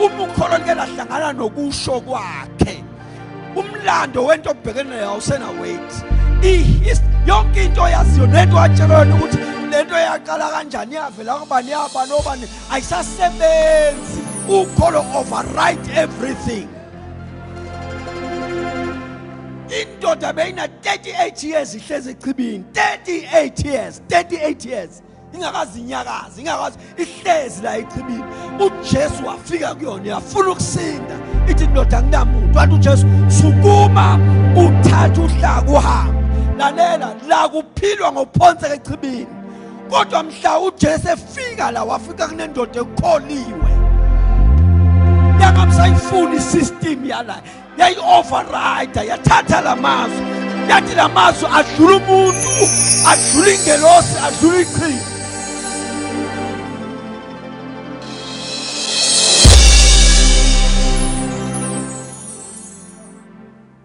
uma ukholo like lahlangana nokusho kwakhe umlando wento obhekene nayo usena wait yonke into yaziyo nento watshelwa ukuthi lento yaqala kanjani yavela kubani yabani obani ayisasebenzi ukholo override everything. Indoda beyina 38 years ihleze echibini 38 years ingakazinyakazi ingakazi ihlezi la echibini uJesu wafika kuyona yafuna ukusinda ithi indoda anginamuntu wathi uJesu sukuma uthatha uhlaka uhamba lalela la kuphilwa ngophonseka echibini kodwa mhla uJesu efika la wafika kunendoda ekholiwe yangamsayifuni isystem yala yayi override yathatha lamazwi yathi lamazwi adlula umuntu adlula ingelosi adlula iqhinga.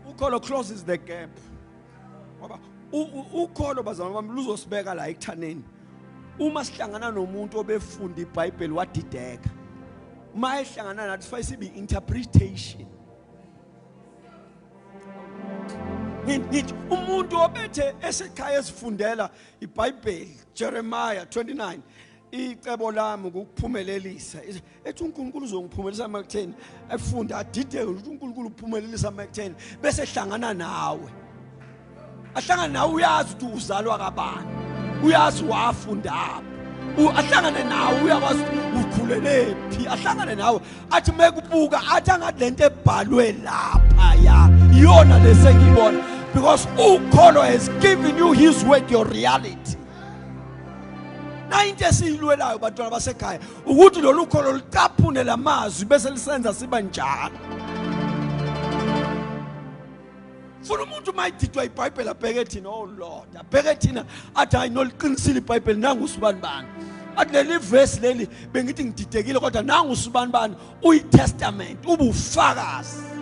Ukholo closes the gap ngoba ukholo bazama bami luzosibeka la ekuthaneni uma sihlangana nomuntu obefunda iBhayibheli wadideka uma ehlangana nathi fayisibi interpretation ngithi umuntu obethe esekhaya esifundela iBhayibheli Jeremiah 29 icebo lami ukuphumelelisa ethi uNkulunkulu uzongiphumelelisa emakutheni efunda adideke ukuthi uNkulunkulu uphumelelisa emakutheni bese ehlangana nawe ahlangana nawe uyazi ukuthi uzalwa kabani uyazi wafunda ahlangane nawe uyakwazi ukhulele phi ahlangane nawe athi mekubuka athi angathi lento ebhalwe lapha ya iyona lesengibona because ukholo has given you his word your reality. Na into esiyilwelayo bantwana basekhaya ukuthi lolu kholo licaphune lamazwi bese lisenza siba njalo. Funa umuntu mayididwa iBhayibheli abheke thina oh Lord abheke thina athi ayinoliqinisile iBhayibheli nangu usibani bani athi leli verse leli bengithi ngididekile kodwa nangu usibani bani uyiTestament ubufakazi.